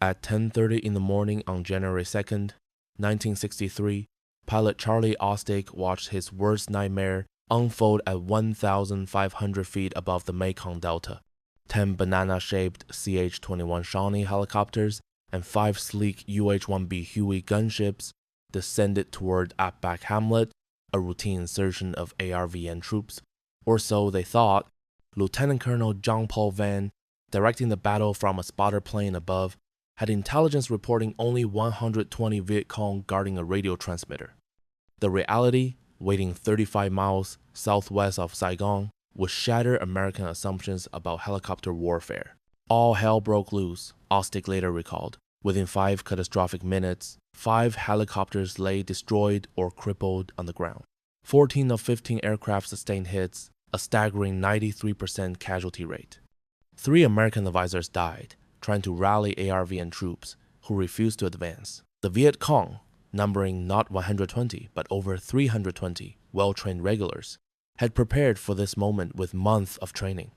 At 10:30 in the morning on January 2nd, 1963, pilot Charlie Ostick watched his worst nightmare unfold at 1,500 feet above the Mekong Delta. 10 banana-shaped CH-21 Shawnee helicopters and 5 sleek UH-1B Huey gunships descended toward Ap Bac hamlet, a routine insertion of ARVN troops, or so they thought. Lieutenant Colonel John Paul Vann, directing the battle from a spotter plane above, had intelligence reporting only 120 Vietcong guarding a radio transmitter. The reality, waiting 35 miles southwest of Saigon, would shatter American assumptions about helicopter warfare. All hell broke loose, Ostick later recalled. Within 5 catastrophic minutes, 5 helicopters lay destroyed or crippled on the ground. 14 of 15 aircraft sustained hits, a staggering 93% casualty rate. 3 American advisors died, trying to rally ARVN troops, who refused to advance. The Vietcong, numbering not 120 but over 320 well-trained regulars, had prepared for this moment with months of training.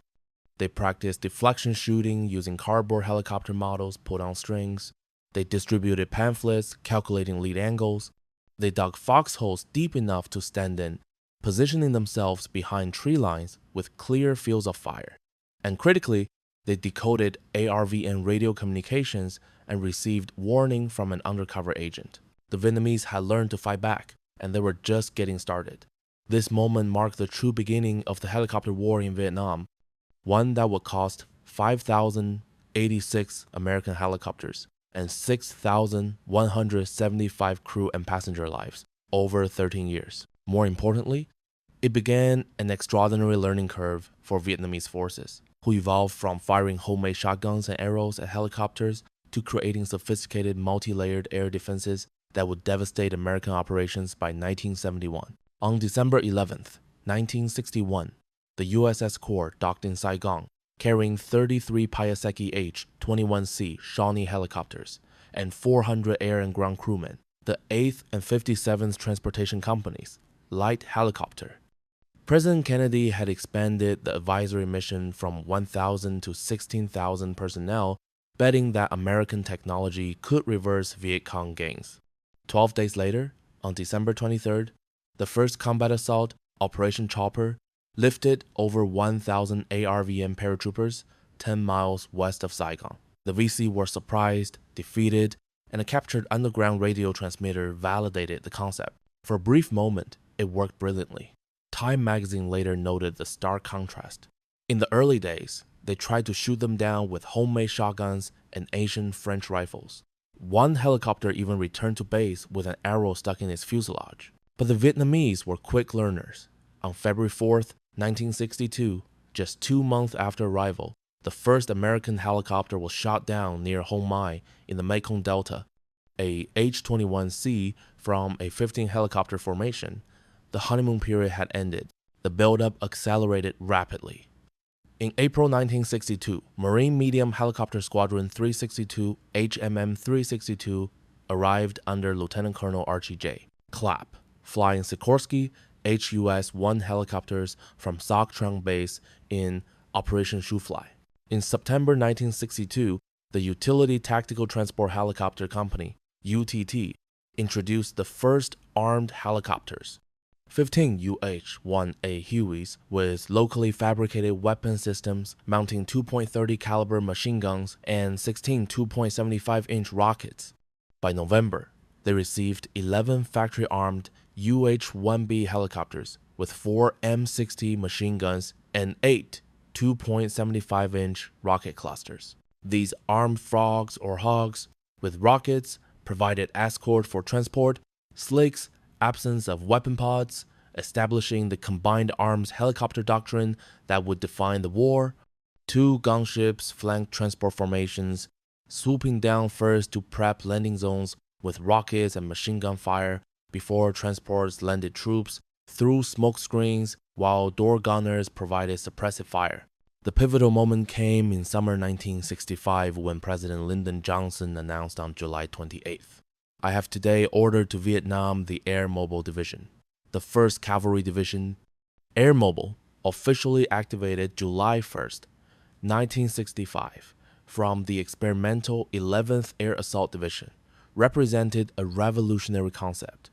They practiced deflection shooting using cardboard helicopter models put on strings. They distributed pamphlets calculating lead angles. They dug foxholes deep enough to stand in, positioning themselves behind tree lines with clear fields of fire. And critically, they decoded ARVN radio communications and received warning from an undercover agent. The Vietnamese had learned to fight back, and they were just getting started. This moment marked the true beginning of the helicopter war in Vietnam, one that would cost 5,086 American helicopters and 6,175 crew and passenger lives over 13 years. More importantly, it began an extraordinary learning curve for Vietnamese forces, who evolved from firing homemade shotguns and arrows at helicopters to creating sophisticated multi-layered air defenses that would devastate American operations by 1971. On December 11th, 1961, the USS Core docked in Saigon, carrying 33 Piasecki H-21C Shawnee helicopters and 400 air and ground crewmen, the 8th and 57th Transportation Company's light helicopter. President Kennedy had expanded the advisory mission from 1,000 to 16,000 personnel, betting that American technology could reverse Vietcong gains. 12 days later, on December 23rd, the first combat assault, Operation Chopper, lifted over 1,000 ARVN paratroopers 10 miles west of Saigon. The VC were surprised, defeated, and a captured underground radio transmitter validated the concept. For a brief moment, it worked brilliantly. Time magazine later noted the stark contrast. In the early days, they tried to shoot them down with homemade shotguns and Asian French rifles. One helicopter even returned to base with an arrow stuck in its fuselage. But the Vietnamese were quick learners. On February 4th, 1962, just 2 months after arrival, the first American helicopter was shot down near Hon Mai in the Mekong Delta, a H-21C from a 15 helicopter formation. The honeymoon period had ended. The buildup accelerated rapidly. In April 1962, Marine Medium Helicopter Squadron 362 HMM 362 arrived under Lieutenant Colonel Archie J. Clapp, flying Sikorsky HUS-1 helicopters from Soc Trang Base in Operation Shoofly. In September 1962, the Utility Tactical Transport Helicopter Company, UTT, introduced the first armed helicopters. 15 UH-1A Hueys with locally fabricated weapon systems mounting 2.30 caliber machine guns and 16 2.75-inch rockets. By November, they received 11 factory-armed UH-1B helicopters with 4 M60 machine guns and 8 2.75-inch rocket clusters. These armed frogs or hogs with rockets provided escort for transport, slicks, absence of weapon pods, establishing the combined arms helicopter doctrine that would define the war. 2 gunships flanked transport formations, swooping down first to prep landing zones with rockets and machine gun fire before transports landed troops through smoke screens while door gunners provided suppressive fire. The pivotal moment came in summer 1965 when President Lyndon Johnson announced on July 28th, "I have today ordered to Vietnam the Airmobile Division, the 1st Cavalry Division." Airmobile, officially activated July 1st, 1965, from the experimental 11th Air Assault Division represented a revolutionary concept,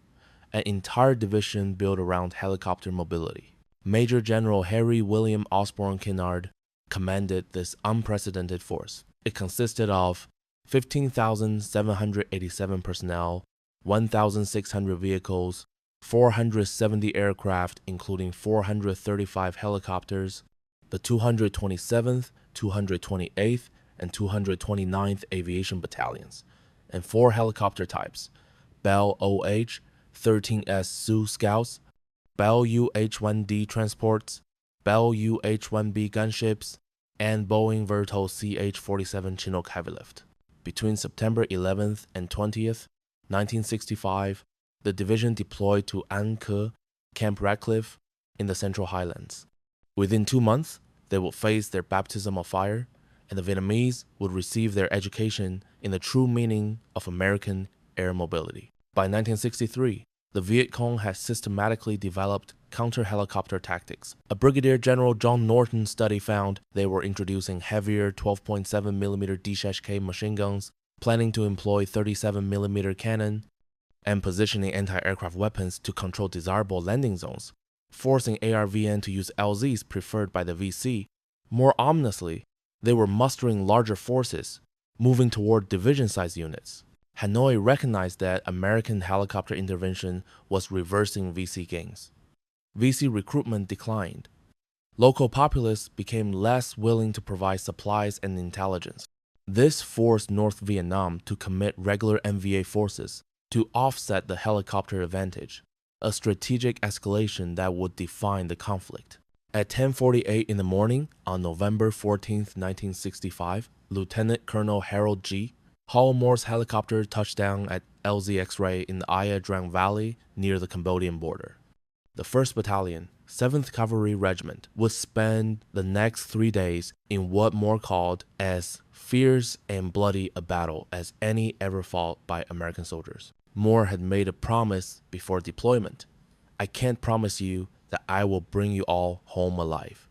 an entire division built around helicopter mobility. Major General Harry William Osborne Kennard commanded this unprecedented force. It consisted of 15,787 personnel, 1,600 vehicles, 470 aircraft, including 435 helicopters, the 227th, 228th, and 229th Aviation Battalions, and 4 helicopter types: Bell OH, 13S Sioux Scouts, Bell UH-1D transports, Bell UH-1B gunships, and Boeing Vertol CH-47 Chinook heavy lift. Between September 11th and 20th, 1965, the division deployed to An Ke, Camp Ratcliffe, in the Central Highlands. Within 2 months, they would face their baptism of fire, and the Vietnamese would receive their education in the true meaning of American air mobility. By 1963, the Vietcong had systematically developed counter-helicopter tactics. A Brigadier General John Norton study found they were introducing heavier 12.7mm DSH-K machine guns, planning to employ 37mm cannon, and positioning anti-aircraft weapons to control desirable landing zones, forcing ARVN to use LZs preferred by the VC. More ominously, they were mustering larger forces, moving toward division-sized units. Hanoi recognized that American helicopter intervention was reversing VC gains. VC recruitment declined. Local populace became less willing to provide supplies and intelligence. This forced North Vietnam to commit regular NVA forces to offset the helicopter advantage, a strategic escalation that would define the conflict. At 10:48 in the morning on November 14, 1965, Lieutenant Colonel Harold G. Hallmore's helicopter touched down at LZ X-Ray in the Ia Drang Valley near the Cambodian border. The 1st Battalion, 7th Cavalry Regiment, would spend the next 3 days in what Moore called as fierce and bloody a battle as any ever fought by American soldiers. Moore had made a promise before deployment. I can't promise you that I will bring you all home alive.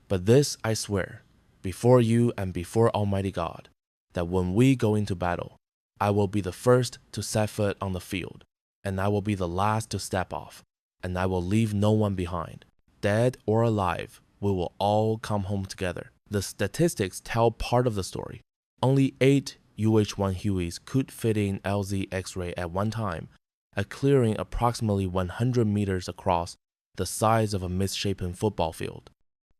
But this I swear, before you and before Almighty God, that when we go into battle, I will be the first to set foot on the field, and I will be the last to step off, and I will leave no one behind. Dead or alive, we will all come home together. The statistics tell part of the story. Only 8 UH-1 Hueys could fit in LZ X-Ray at one time, a clearing approximately 100 meters across, the size of a misshapen football field.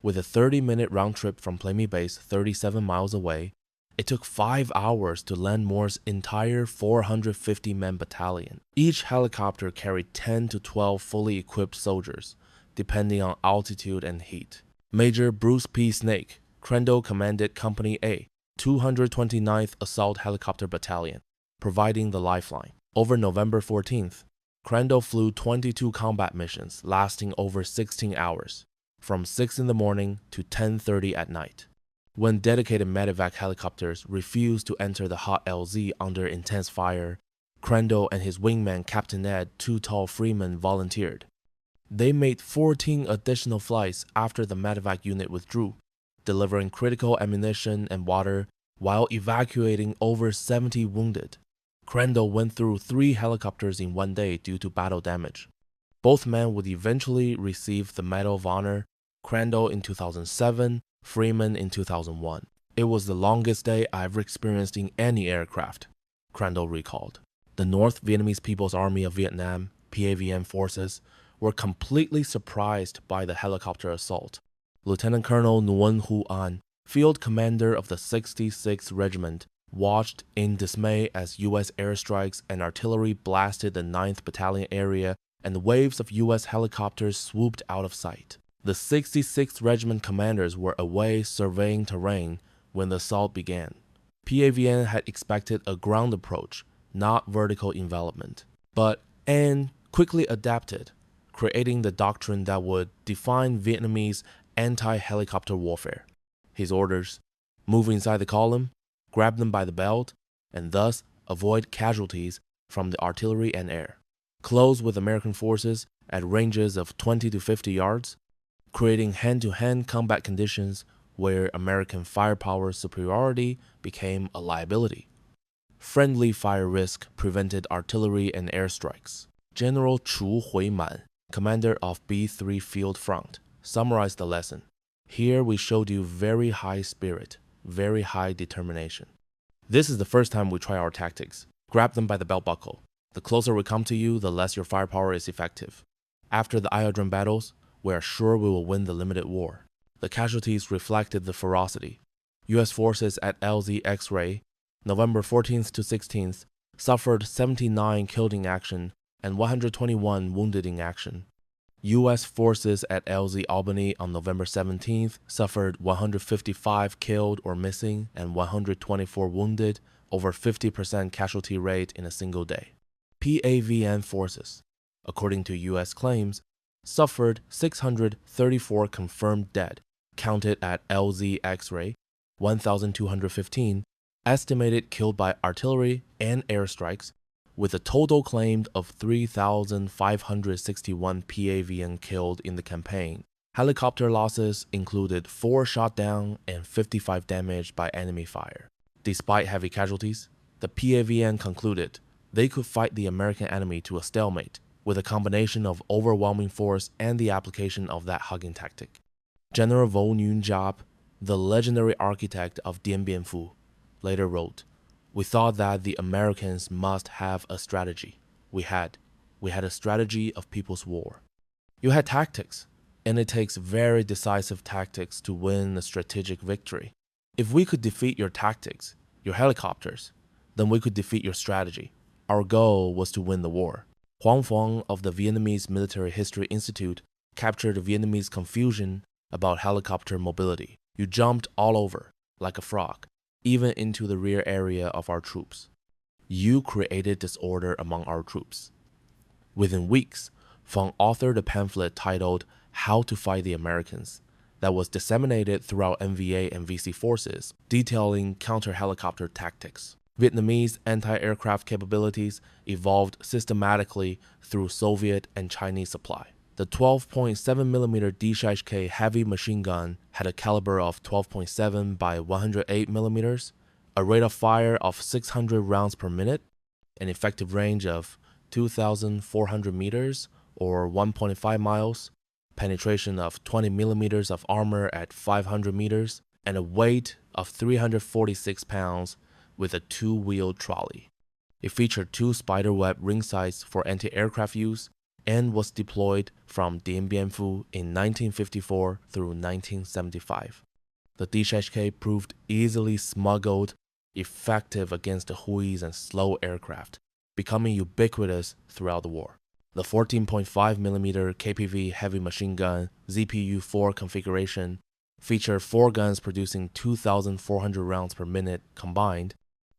With a 30-minute round trip from Plainme Base 37 miles away, it took 5 hours to land Moore's entire 450-man battalion. Each helicopter carried 10 to 12 fully equipped soldiers, depending on altitude and heat. Major Bruce P. Snake, Crandall commanded Company A, 229th Assault Helicopter Battalion, providing the lifeline. Over November 14th, Crandall flew 22 combat missions lasting over 16 hours, from 6 in the morning to 10:30 at night. When dedicated medevac helicopters refused to enter the hot LZ under intense fire, Crandall and his wingman Captain Ed Too Tall Freeman volunteered. They made 14 additional flights after the medevac unit withdrew, delivering critical ammunition and water while evacuating over 70 wounded. Crandall went through 3 helicopters in one day due to battle damage. Both men would eventually receive the Medal of Honor, Crandall in 2007, Freeman in 2001. It was the longest day I ever experienced in any aircraft, Crandall recalled. The North Vietnamese People's Army of Vietnam, PAVN forces, were completely surprised by the helicopter assault. Lieutenant Colonel Nguyen Hu An, field commander of the 66th Regiment, watched in dismay as U.S. airstrikes and artillery blasted the 9th Battalion area and waves of U.S. helicopters swooped out of sight. The 66th Regiment commanders were away surveying terrain when the assault began. PAVN had expected a ground approach, not vertical envelopment, but An quickly adapted, creating the doctrine that would define Vietnamese anti-helicopter warfare. His orders: move inside the column, grab them by the belt, and thus avoid casualties from the artillery and air. Close with American forces at ranges of 20 to 50 yards, creating hand-to-hand combat conditions where American firepower superiority became a liability. Friendly fire risk prevented artillery and airstrikes. General Chu Huiman, commander of B3 Field Front, summarized the lesson. Here we showed you very high spirit, very high determination. This is the first time we try our tactics. Grab them by the belt buckle. The closer we come to you, the less your firepower is effective. After the Ia Drang battles, we are sure we will win the limited war. The casualties reflected the ferocity. U.S. forces at LZ X-ray, November 14th to 16th, suffered 79 killed in action and 121 wounded in action. U.S. forces at LZ Albany on November 17th suffered 155 killed or missing and 124 wounded, over 50% casualty rate in a single day. PAVN forces, according to U.S. claims, suffered 634 confirmed dead, counted at LZ X-ray, 1,215, estimated killed by artillery and airstrikes, with a total claimed of 3,561 PAVN killed in the campaign. Helicopter losses included 4 shot down and 55 damaged by enemy fire. Despite heavy casualties, the PAVN concluded they could fight the American enemy to a stalemate with a combination of overwhelming force and the application of that hugging tactic. General Vo Nguyen Giap, the legendary architect of Dien Bien Phu, later wrote, "We thought that the Americans must have a strategy. We had a strategy of people's war. You had tactics, and it takes very decisive tactics to win a strategic victory. If we could defeat your tactics, your helicopters, then we could defeat your strategy. Our goal was to win the war." Huang Fong of the Vietnamese Military History Institute captured the Vietnamese confusion about helicopter mobility. You jumped all over, like a frog, even into the rear area of our troops. You created disorder among our troops. Within weeks, Fong authored a pamphlet titled How to Fight the Americans that was disseminated throughout NVA and VC forces, detailing counter-helicopter tactics. Vietnamese anti-aircraft capabilities evolved systematically through Soviet and Chinese supply. The 12.7mm D-K heavy machine gun had a caliber of 12.7 by 108mm, a rate of fire of 600 rounds per minute, an effective range of 2,400 meters or 1.5 miles, penetration of 20mm of armor at 500 meters, and a weight of 346 pounds with a 2-wheel trolley. It featured 2 spiderweb ring sights for anti-aircraft use and was deployed from Dien Bien Phu in 1954 through 1975. The D-K proved easily smuggled, effective against the Hueys and slow aircraft, becoming ubiquitous throughout the war. The 14.5mm KPV heavy machine gun ZPU-4 configuration featured 4 guns producing 2,400 rounds per minute combined,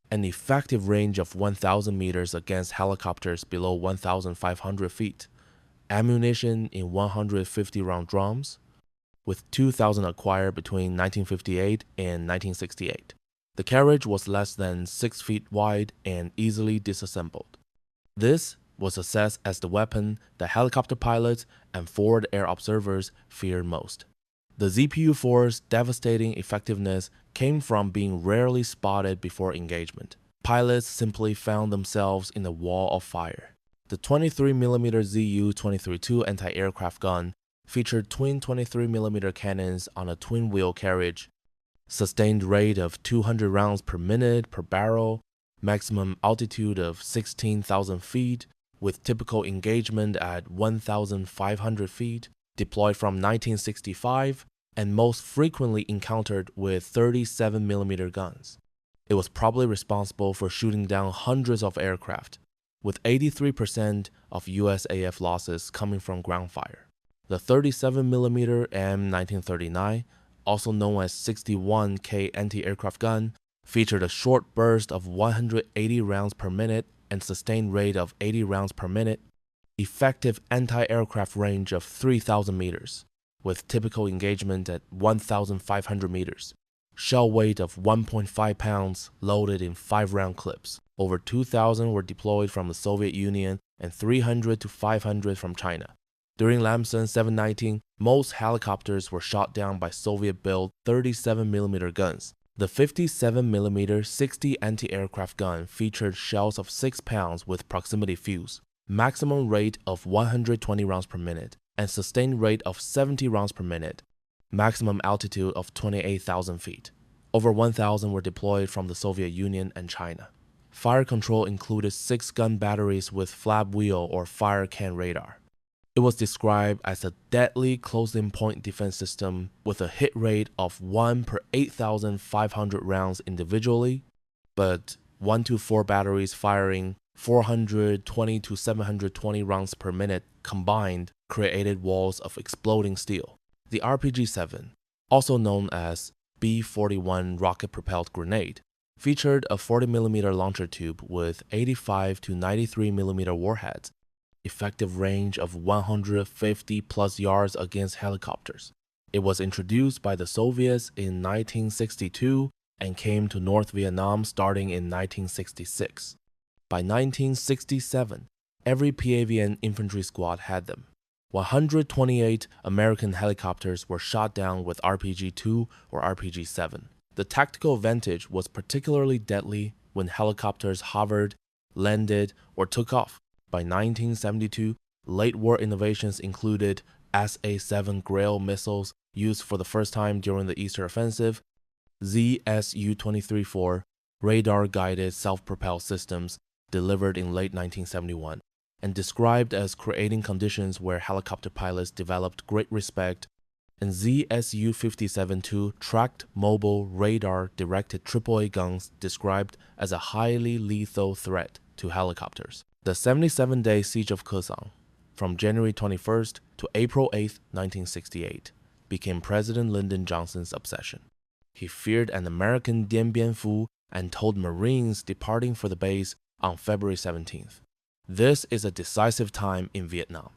an effective range of 1,000 meters against helicopters below 1,500 feet, ammunition in 150-round drums, with 2,000 acquired between 1958 and 1968. The carriage was less than 6 feet wide and easily disassembled. This was assessed as the weapon that helicopter pilots and forward air observers feared most. The ZPU-4's devastating effectiveness came from being rarely spotted before engagement. Pilots simply found themselves in a wall of fire. The 23mm ZU-23-2 anti-aircraft gun featured twin 23mm cannons on a twin-wheel carriage, sustained rate of 200 rounds per minute per barrel, maximum altitude of 16,000 feet, with typical engagement at 1,500 feet, deployed from 1965, and most frequently encountered with 37mm guns. It was probably responsible for shooting down hundreds of aircraft, with 83% of USAF losses coming from ground fire. The 37mm M1939, also known as 61K anti-aircraft gun, featured a short burst of 180 rounds per minute and sustained rate of 80 rounds per minute, effective anti-aircraft range of 3,000 meters, with typical engagement at 1,500 meters, shell weight of 1.5 pounds loaded in 5-round clips. Over 2,000 were deployed from the Soviet Union and 300 to 500 from China. During Lamson 719, most helicopters were shot down by Soviet-built 37mm guns. The 57mm 60 anti-aircraft gun featured shells of 6 pounds with proximity fuse, maximum rate of 120 rounds per minute, and sustained rate of 70 rounds per minute, maximum altitude of 28,000 feet. Over 1,000 were deployed from the Soviet Union and China. Fire control included 6 gun batteries with flap wheel or fire can radar. It was described as a deadly close-in point defense system with a hit rate of 1 per 8,500 rounds individually, but 1 to 4 batteries firing 420 to 720 rounds per minute combined created walls of exploding steel. The RPG-7, also known as B-41 rocket-propelled grenade, featured a 40mm launcher tube with 85 to 93mm warheads, effective range of 150 plus yards against helicopters. It was introduced by the Soviets in 1962 and came to North Vietnam starting in 1966. By 1967, every PAVN infantry squad had them. 128 American helicopters were shot down with RPG-2 or RPG-7. The tactical advantage was particularly deadly when helicopters hovered, landed, or took off. By 1972, late war innovations included SA-7 Grail missiles used for the first time during the Eastern Offensive, ZSU-23-4 radar-guided self-propelled systems delivered in late 1971, and described as creating conditions where helicopter pilots developed great respect, and ZSU-57-2 tracked mobile radar-directed AAA guns described as a highly lethal threat to helicopters. The 77-day siege of Kesan, from January 21st to April 8, 1968, became President Lyndon Johnson's obsession. He feared an American Dien Bien Phu and told Marines departing for the base on February 17th. This is a decisive time in Vietnam.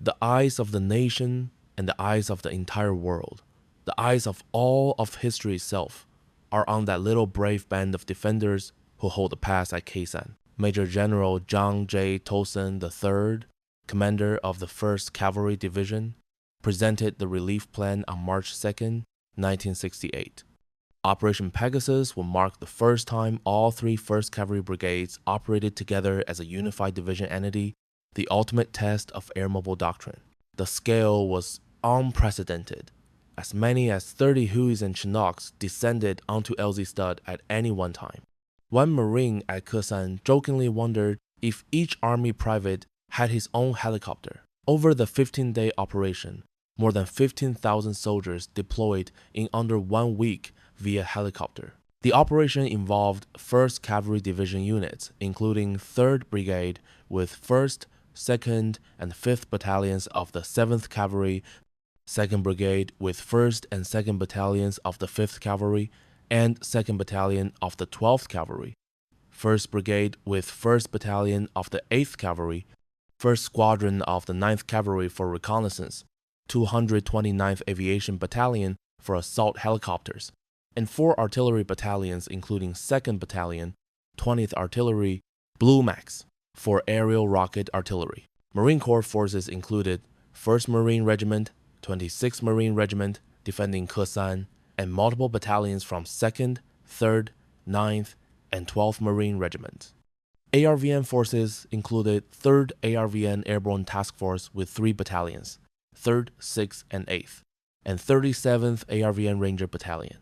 The eyes of the nation and the eyes of the entire world, the eyes of all of history itself, are on that little brave band of defenders who hold the pass at Khe Sanh. Major General John J. Towson III, commander of the 1st Cavalry Division, presented the relief plan on March 2, 1968. Operation Pegasus will mark the first time all 3 1st Cavalry Brigades operated together as a unified division entity, the ultimate test of Airmobile doctrine. The scale was unprecedented. As many as 30 Hueys and Chinooks descended onto LZ Stud at any one time. One Marine at Khe Sanh jokingly wondered if each Army private had his own helicopter. Over the 15-day operation, more than 15,000 soldiers deployed in under 1 week via helicopter. The operation involved 1st Cavalry Division units, including 3rd Brigade with 1st, 2nd, and 5th Battalions of the 7th Cavalry, 2nd Brigade with 1st and 2nd Battalions of the 5th Cavalry, and 2nd Battalion of the 12th Cavalry, 1st Brigade with 1st Battalion of the 8th Cavalry, 1st Squadron of the 9th Cavalry for reconnaissance, 229th Aviation Battalion for assault helicopters, and 4 artillery battalions including 2nd Battalion, 20th Artillery, Blue Max for aerial rocket artillery. Marine Corps forces included 1st Marine Regiment, 26th Marine Regiment defending Khe Sanh, and multiple battalions from 2nd, 3rd, 9th, and 12th Marine Regiment. ARVN forces included 3rd ARVN Airborne Task Force with 3 battalions, 3rd, 6th, and 8th, and 37th ARVN Ranger Battalion.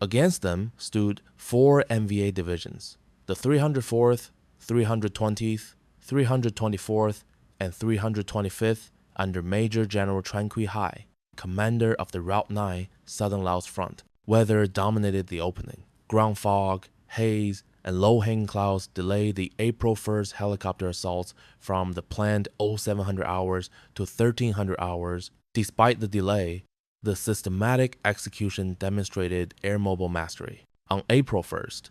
Against them stood 4 MVA divisions, the 304th, 320th, 324th, and 325th under Major General Tran Quy Hai, commander of the Route 9 Southern Laos Front. Weather dominated the opening. Ground fog, haze, and low-hanging clouds delayed the April 1st helicopter assaults from the planned 0700 hours to 1300 hours. Despite the delay, the systematic execution demonstrated airmobile mastery. On April 1st,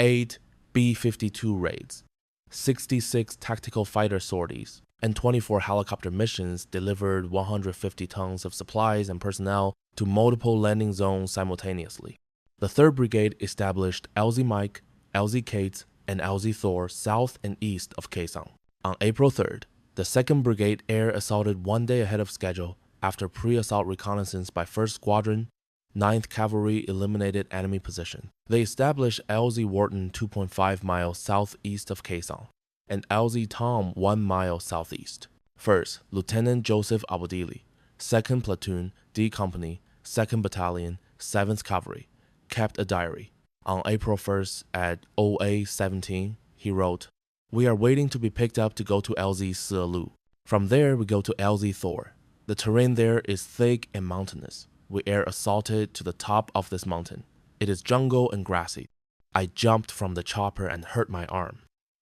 8 B-52 raids, 66 tactical fighter sorties, and 24 helicopter missions delivered 150 tons of supplies and personnel to multiple landing zones simultaneously. The 3rd Brigade established LZ Mike, LZ Kate, and LZ Thor south and east of Khe Sanh. On April 3rd, The 2nd Brigade air assaulted 1 day ahead of schedule after pre-assault reconnaissance by 1st Squadron. 9th Cavalry eliminated enemy position. They established LZ Wharton 2.5 miles southeast of Khe Sanh and LZ Tom 1 mile southeast. First, Lieutenant Joseph Abodili, 2nd Platoon, D Company, 2nd Battalion, 7th Cavalry, kept a diary. On April 1st at 08:17, he wrote, "We are waiting to be picked up to go to LZ Silu. From there, we go to LZ Thor. The terrain there is thick and mountainous. We air assaulted to the top of this mountain. It is jungle and grassy. I jumped from the chopper and hurt my arm."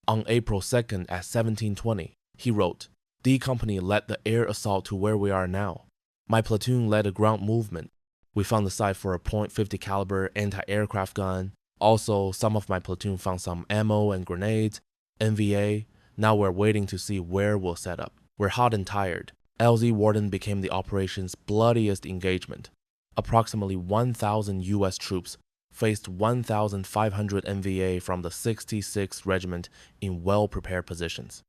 On April 2nd at 17:20, he wrote, "D Company led the air assault to where we are now. My platoon led a ground movement. We found the site for a .50 caliber anti-aircraft gun. Also, some of my platoon found some ammo and grenades. NVA. Now we're waiting to see where we'll set up. We're hot and tired." LZ Wharton became the operation's bloodiest engagement. Approximately 1,000 U.S. troops faced 1,500 NVA from the 66th Regiment in well-prepared positions.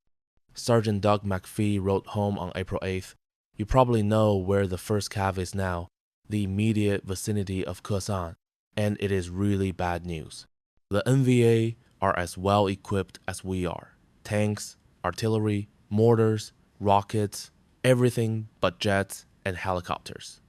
Sergeant Doug McPhee wrote home on April 8th, "You probably know where the 1st Cav is now, the immediate vicinity of Khe Sanh, and it is really bad news. The NVA are as well equipped as we are. Tanks, artillery, mortars, rockets, everything but jets and helicopters.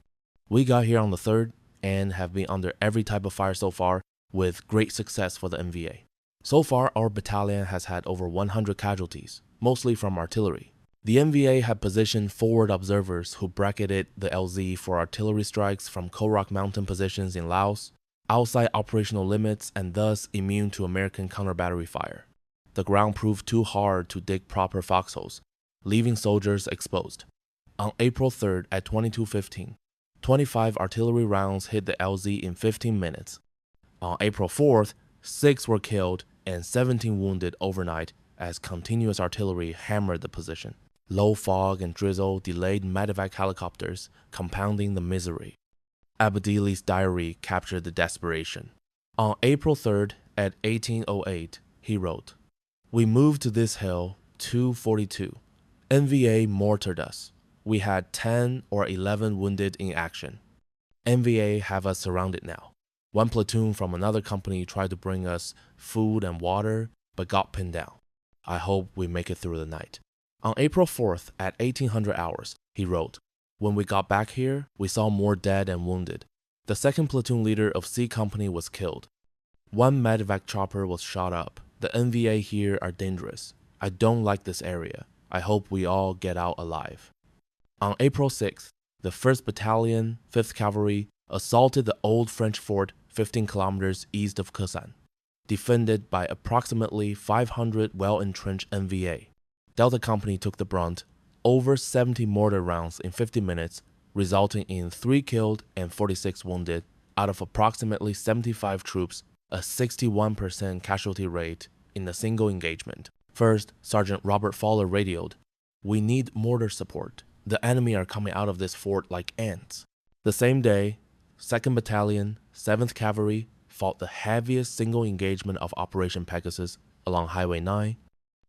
We got here on the 3rd and have been under every type of fire so far with great success for the NVA. So far, our battalion has had over 100 casualties, mostly from artillery. The NVA had positioned forward observers who bracketed the LZ for artillery strikes from Korak Mountain positions in Laos, outside operational limits and thus immune to American counter-battery fire. The ground proved too hard to dig proper foxholes, leaving soldiers exposed. On April 3rd at 22:15, 25 artillery rounds hit the LZ in 15 minutes. On April 4th, 6 were killed and 17 wounded overnight as continuous artillery hammered the position. Low fog and drizzle delayed medevac helicopters, compounding the misery. Abodili's diary captured the desperation. On April 3rd at 18:08, he wrote, "We moved to this hill 2:42. NVA mortared us. We had 10 or 11 wounded in action. NVA have us surrounded now. One platoon from another company tried to bring us food and water, but got pinned down. I hope we make it through the night." On April 4th at 1800 hours, he wrote, "When we got back here, we saw more dead and wounded. The 2nd platoon leader of C Company was killed. One medevac chopper was shot up. The NVA here are dangerous. I don't like this area. I hope we all get out alive." On April 6th, the 1st Battalion, 5th Cavalry, assaulted the old French fort 15 kilometers east of Khe Sanh, defended by approximately 500 well-entrenched NVA. Delta Company took the brunt, over 70 mortar rounds in 50 minutes, resulting in 3 killed and 46 wounded out of approximately 75 troops, a 61% casualty rate in a single engagement. First, Sergeant Robert Fowler radioed, "We need mortar support. The enemy are coming out of this fort like ants." The same day, 2nd Battalion, 7th Cavalry fought the heaviest single engagement of Operation Pegasus along Highway 9,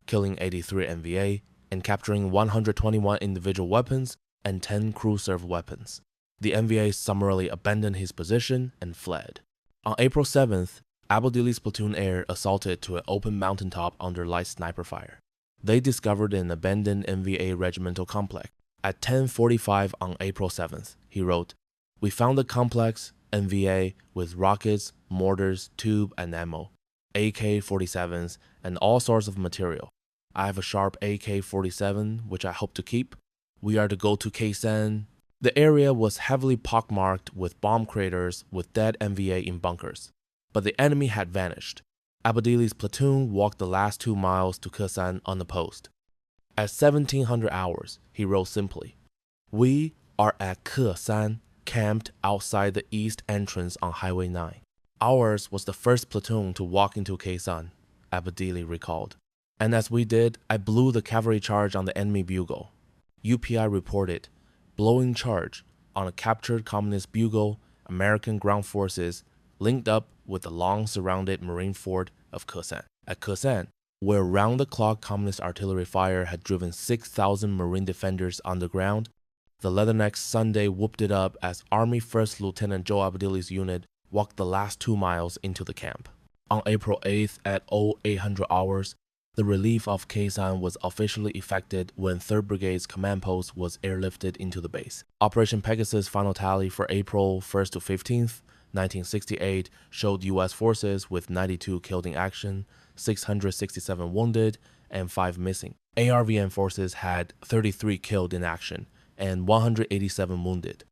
killing 83 NVA and capturing 121 individual weapons and 10 crew-served weapons. The NVA summarily abandoned his position and fled. On April 7th, Abodili's platoon air assaulted to an open mountaintop under light sniper fire. They discovered an abandoned NVA regimental complex. At 10:45 on April 7th, he wrote, "We found the complex, NVA, with rockets, mortars, tube, and ammo, AK-47s, and all sorts of material. I have a sharp AK-47, which I hope to keep. We are to go to Khe Sanh." The area was heavily pockmarked with bomb craters with dead NVA in bunkers, but the enemy had vanished. Abodili's platoon walked the last 2 miles to Khe Sanh unopposed. At 1700 hours, he wrote simply, "We are at Khe Sanh, camped outside the east entrance on Highway 9. Ours was the first platoon to walk into Khe Sanh," Abodili recalled. "And as we did, I blew the cavalry charge on the enemy bugle." UPI reported, "Blowing charge on a captured communist bugle, American ground forces linked up with the long-surrounded Marine fort of Khe Sanh." At Khe Sanh, where round-the-clock communist artillery fire had driven 6,000 Marine defenders underground, the Leathernecks Sunday whooped it up as Army 1st Lieutenant Joe Abdili's unit walked the last 2 miles into the camp. On April 8th at 0800 hours, the relief of Khe Sanh was officially effected when 3rd Brigade's command post was airlifted into the base. Operation Pegasus' final tally for April 1st to 15th, 1968 showed U.S. forces with 92 killed in action, 667 wounded, and 5 missing. ARVN forces had 33 killed in action and 187 wounded.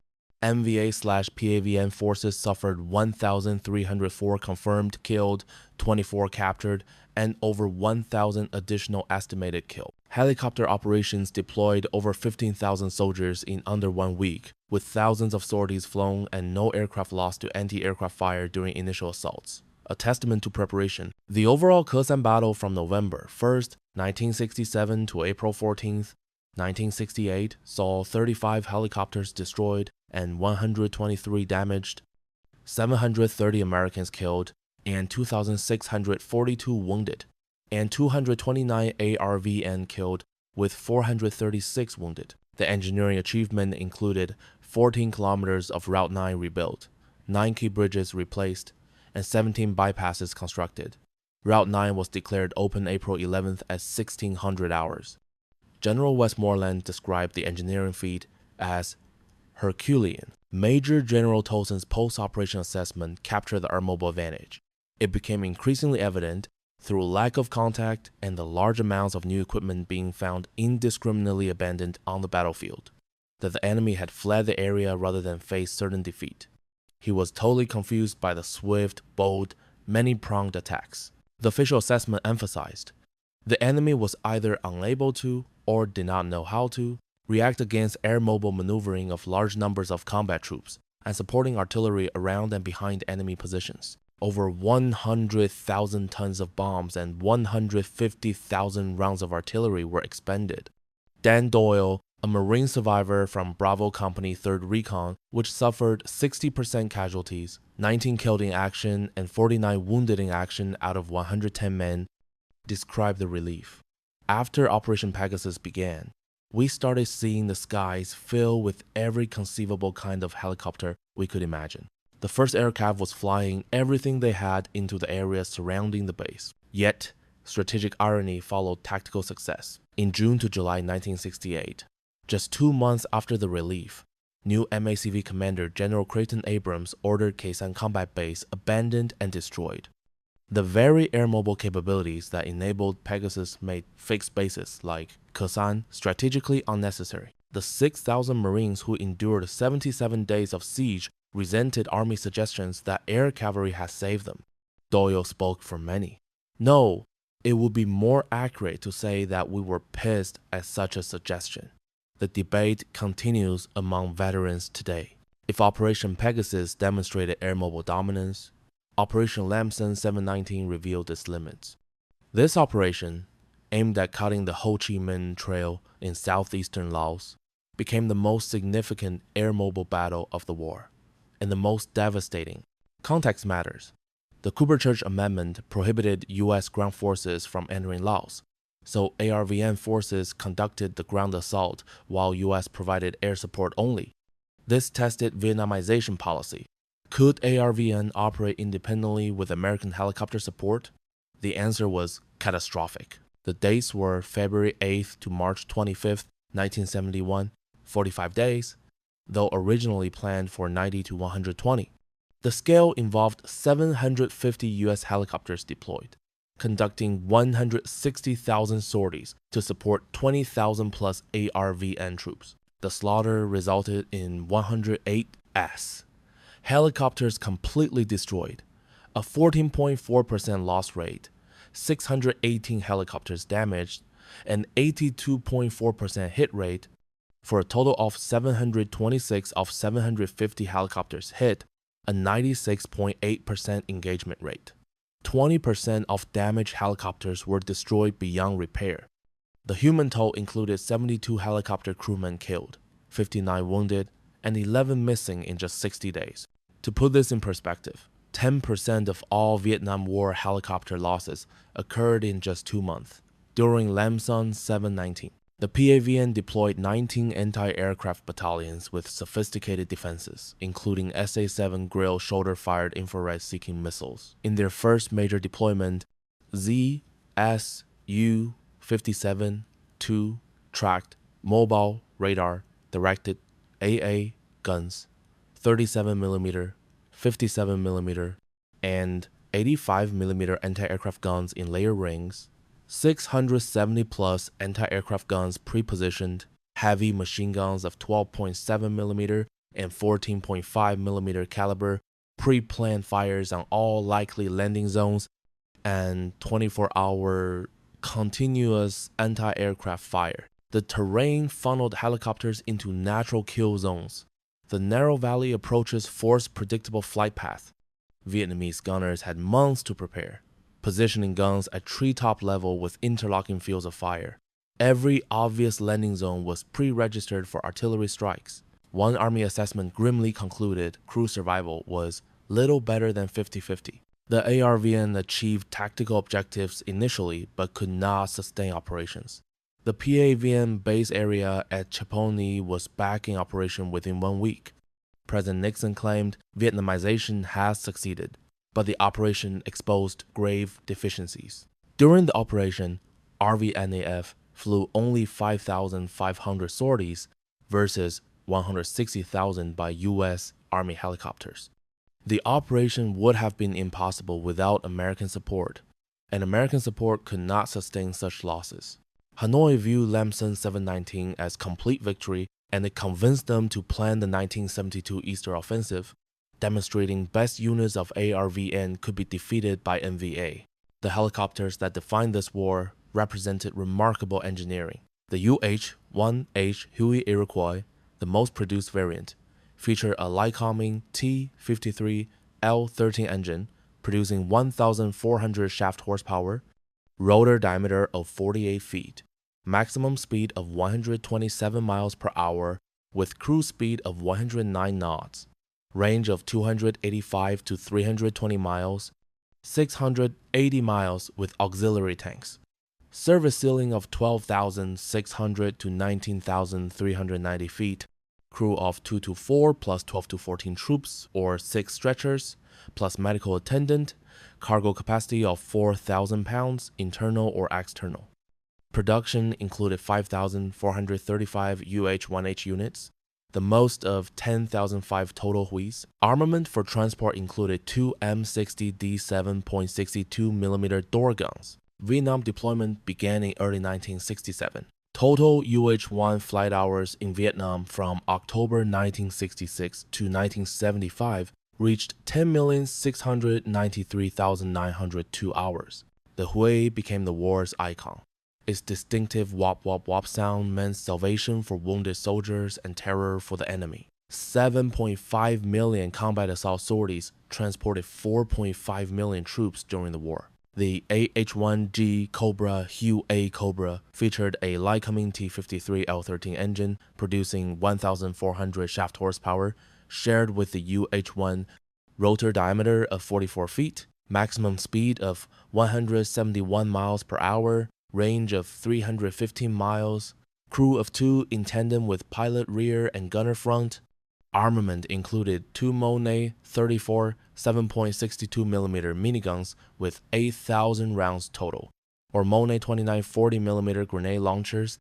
MVA/PAVN forces suffered 1,304 confirmed killed, 24 captured, and over 1,000 additional estimated killed. Helicopter operations deployed over 15,000 soldiers in under 1 week, with thousands of sorties flown and no aircraft lost to anti-aircraft fire during initial assaults. A testament to preparation. The overall Khe Sanh battle from November 1st, 1967 to April 14th, 1968 saw 35 helicopters destroyed and 123 damaged, 730 Americans killed, and 2,642 wounded, and 229 ARVN killed with 436 wounded. The engineering achievement included 14 kilometers of Route 9 rebuilt, 9 key bridges replaced, and 17 bypasses constructed. Route 9 was declared open April 11th at 1600 hours. General Westmoreland described the engineering feat as Herculean. Major General Tolson's post-operation assessment captured the Airmobile advantage. It became increasingly evident, through lack of contact and the large amounts of new equipment being found indiscriminately abandoned on the battlefield, that the enemy had fled the area rather than face certain defeat. He was totally confused by the swift, bold, many-pronged attacks. The official assessment emphasized the enemy was either unable to, or did not know how to, react against air-mobile maneuvering of large numbers of combat troops and supporting artillery around and behind enemy positions. Over 100,000 tons of bombs and 150,000 rounds of artillery were expended. Dan Doyle, a Marine survivor from Bravo Company 3rd Recon, which suffered 60% casualties, 19 killed in action, and 49 wounded in action out of 110 men, described the relief. After Operation Pegasus began, we started seeing the skies fill with every conceivable kind of helicopter we could imagine. The first aircraft was flying everything they had into the area surrounding the base. Yet, strategic irony followed tactical success. In June to July 1968, just 2 months after the relief, new MACV Commander General Creighton Abrams ordered Khe Sanh Combat Base abandoned and destroyed. The very air-mobile capabilities that enabled Pegasus made fixed bases like Khe Sanh strategically unnecessary. The 6,000 Marines who endured 77 days of siege resented Army suggestions that air cavalry had saved them. Doyle spoke for many. No, it would be more accurate to say that we were pissed at such a suggestion. The debate continues among veterans today. If Operation Pegasus demonstrated air-mobile dominance, Operation Lamson 719 revealed its limits. This operation, aimed at cutting the Ho Chi Minh Trail in southeastern Laos, became the most significant air-mobile battle of the war, and the most devastating. Context matters. The Cooper Church Amendment prohibited U.S. ground forces from entering Laos, so ARVN forces conducted the ground assault while U.S. provided air support only. This tested Vietnamization policy. Could ARVN operate independently with American helicopter support? The answer was catastrophic. The dates were February 8th to March 25th, 1971, 45 days, though originally planned for 90 to 120. The scale involved 750 U.S. helicopters deployed, conducting 160,000 sorties to support 20,000 plus ARVN troops. The slaughter resulted in 108 S. Helicopters completely destroyed, a 14.4% loss rate, 618 helicopters damaged, an 82.4% hit rate, for a total of 726 of 750 helicopters hit, a 96.8% engagement rate. 20% of damaged helicopters were destroyed beyond repair. The human toll included 72 helicopter crewmen killed, 59 wounded, and 11 missing in just 60 days. To put this in perspective, 10% of all Vietnam War helicopter losses occurred in just 2 months. During Lam Son 719, the PAVN deployed 19 anti-aircraft battalions with sophisticated defenses, including SA-7 Grill shoulder-fired infrared-seeking missiles. In their first major deployment, ZSU-57-2 tracked mobile radar directed AA guns, 37mm, 57mm, and 85mm anti-aircraft guns in layer rings, 670-plus anti-aircraft guns pre-positioned, heavy machine guns of 12.7mm and 14.5mm caliber, pre-planned fires on all likely landing zones, and 24-hour continuous anti-aircraft fire. The terrain funneled helicopters into natural kill zones. The narrow valley approaches forced predictable flight paths. Vietnamese gunners had months to prepare, positioning guns at treetop level with interlocking fields of fire. Every obvious landing zone was pre-registered for artillery strikes. One Army assessment grimly concluded crew survival was little better than 50-50. The ARVN achieved tactical objectives initially but could not sustain operations. The PAVN base area at Chaponi was back in operation within 1 week. President Nixon claimed Vietnamization has succeeded, but the operation exposed grave deficiencies. During the operation, RVNAF flew only 5,500 sorties versus 160,000 by U.S. Army helicopters. The operation would have been impossible without American support, and American support could not sustain such losses. Hanoi viewed Lam Son 719 as complete victory, and it convinced them to plan the 1972 Easter Offensive, demonstrating best units of ARVN could be defeated by NVA. The helicopters that defined this war represented remarkable engineering. The UH-1H Huey Iroquois, the most produced variant, featured a Lycoming T-53L13 engine, producing 1,400 shaft horsepower, rotor diameter of 48 feet, maximum speed of 127 miles per hour with cruise speed of 109 knots, range of 285 to 320 miles, 680 miles with auxiliary tanks, service ceiling of 12,600 to 19,390 feet, crew of 2 to 4 plus 12 to 14 troops or 6 stretchers, plus medical attendant, cargo capacity of 4,000 pounds, internal or external. Production included 5,435 UH-1H units, the most of 10,005 total Hueys. Armament for transport included 2 M60D 7.62mm door guns. Vietnam deployment began in early 1967. Total UH-1 flight hours in Vietnam from October 1966 to 1975 reached 10,693,902 hours. The Huey became the war's icon. Its distinctive wop-wop-wop sound meant salvation for wounded soldiers and terror for the enemy. 7.5 million combat assault sorties transported 4.5 million troops during the war. The AH-1G Cobra Huey Cobra featured a Lycoming T-53L13 engine producing 1,400 shaft horsepower, shared with the UH-1, rotor diameter of 44 feet, maximum speed of 171 miles per hour, range of 315 miles, crew of 2 in tandem with pilot rear and gunner front. Armament included 2 Monet 34 7.62mm miniguns with 8,000 rounds total, or Monet 29 40mm grenade launchers,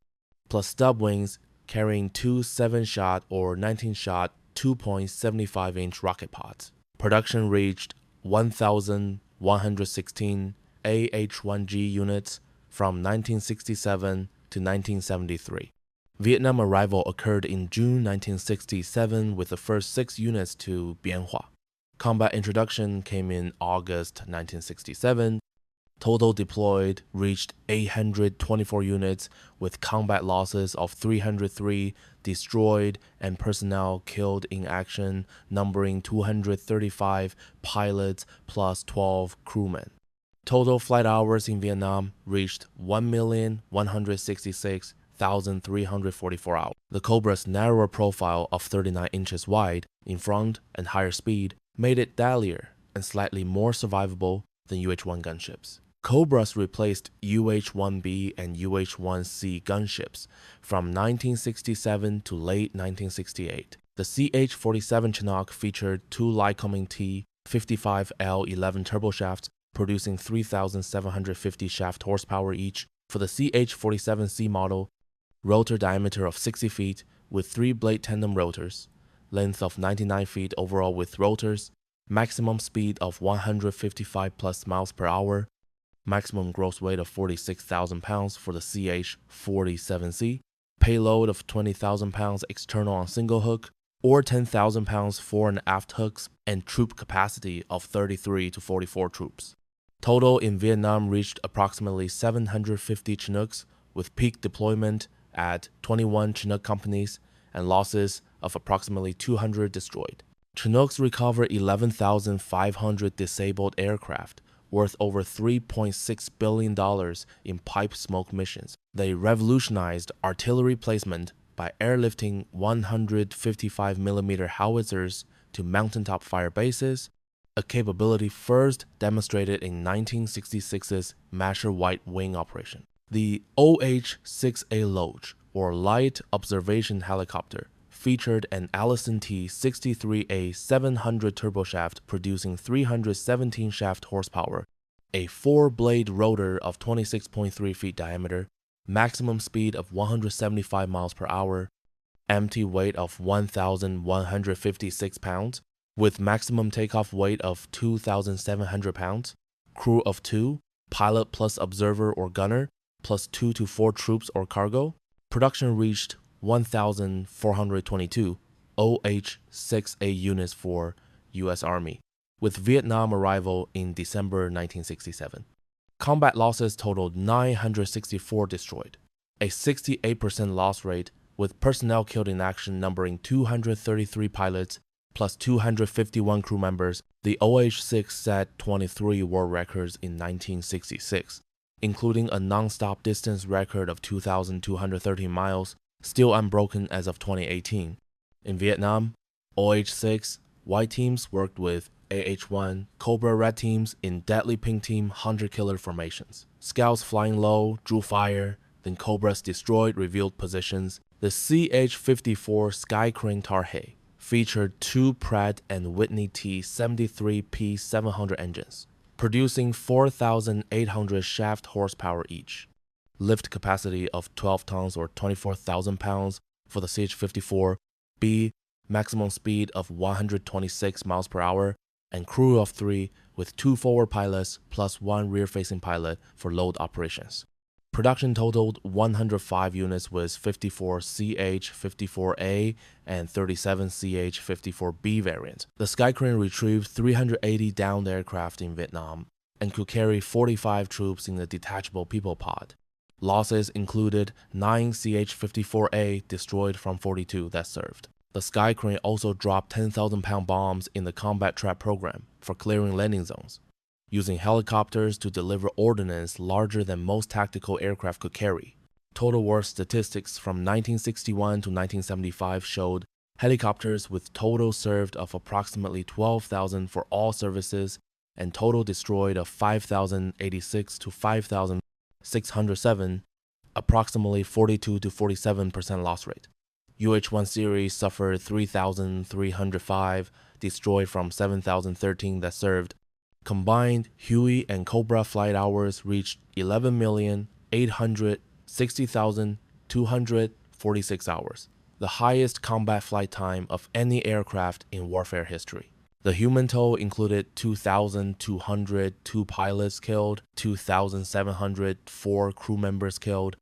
plus stub wings carrying 2 7-shot or 19-shot 2.75-inch rocket pods. Production reached 1,116 AH-1G units from 1967 to 1973. Vietnam arrival occurred in June 1967 with the first 6 units to Bien Hoa. Combat introduction came in August 1967. Total deployed reached 824 units with combat losses of 303 destroyed and personnel killed in action numbering 235 pilots plus 12 crewmen. Total flight hours in Vietnam reached 1,166,344 hours. The Cobra's narrower profile of 39 inches wide in front and higher speed made it deadlier and slightly more survivable than UH-1 gunships. Cobras replaced UH-1B and UH-1C gunships from 1967 to late 1968. The CH-47 Chinook featured two Lycoming T55L11 turboshafts producing 3,750 shaft horsepower each. For the CH-47C model, rotor diameter of 60 feet with 3 blade tandem rotors, length of 99 feet overall with rotors, maximum speed of 155 plus miles per hour, maximum gross weight of 46,000 pounds for the CH-47C, payload of 20,000 pounds external on single hook, or 10,000 pounds fore and aft hooks, and troop capacity of 33 to 44 troops. Total in Vietnam reached approximately 750 Chinooks, with peak deployment at 21 Chinook companies and losses of approximately 200 destroyed. Chinooks recovered 11,500 disabled aircraft, worth over $3.6 billion in pipe smoke missions. They revolutionized artillery placement by airlifting 155mm howitzers to mountaintop fire bases, a capability first demonstrated in 1966's Masher White Wing operation. The OH-6A Loach, or Light Observation Helicopter, featured an Allison T-63A 700 turboshaft producing 317 shaft horsepower, a 4-blade rotor of 26.3 feet diameter, maximum speed of 175 miles per hour, empty weight of 1,156 pounds, with maximum takeoff weight of 2,700 pounds, crew of 2, pilot plus observer or gunner, plus 2 to 4 troops or cargo. Production reached 1,422 OH-6A units for U.S. Army, with Vietnam arrival in December 1967. Combat losses totaled 964 destroyed, a 68% loss rate, with personnel killed in action numbering 233 pilots plus 251 crew members. The OH-6 set 23 world records in 1966, including a non-stop distance record of 2,213 miles, still unbroken as of 2018. In Vietnam, OH-6 white teams worked with AH-1 Cobra red teams in deadly pink team hunter-killer formations. Scouts flying low drew fire, then Cobras destroyed revealed positions. The CH-54 Sky Crane Tarhe featured two Pratt & Whitney T-73P 700 engines, producing 4,800 shaft horsepower each. Lift capacity of 12 tons or 24,000 pounds for the CH-54B, maximum speed of 126 miles per hour, and crew of 3 with 2 forward pilots plus 1 rear-facing pilot for load operations. Production totaled 105 units with 54 CH-54A and 37 CH-54B variants. The Sky Crane retrieved 380 downed aircraft in Vietnam and could carry 45 troops in the detachable people pod. Losses included 9 CH-54A destroyed from 42 that served. The Sky Crane also dropped 10,000-pound bombs in the combat trap program for clearing landing zones, using helicopters to deliver ordnance larger than most tactical aircraft could carry. Total war statistics from 1961 to 1975 showed helicopters with total served of approximately 12,000 for all services and total destroyed of 5,086 to 5,607, approximately 42 to 47% loss rate. UH-1 series suffered 3,305, destroyed from 7,013 that served. Combined Huey and Cobra flight hours reached 11,860,246 hours, the highest combat flight time of any aircraft in warfare history. The human toll included 2,202 pilots killed, 2,704 crew members killed,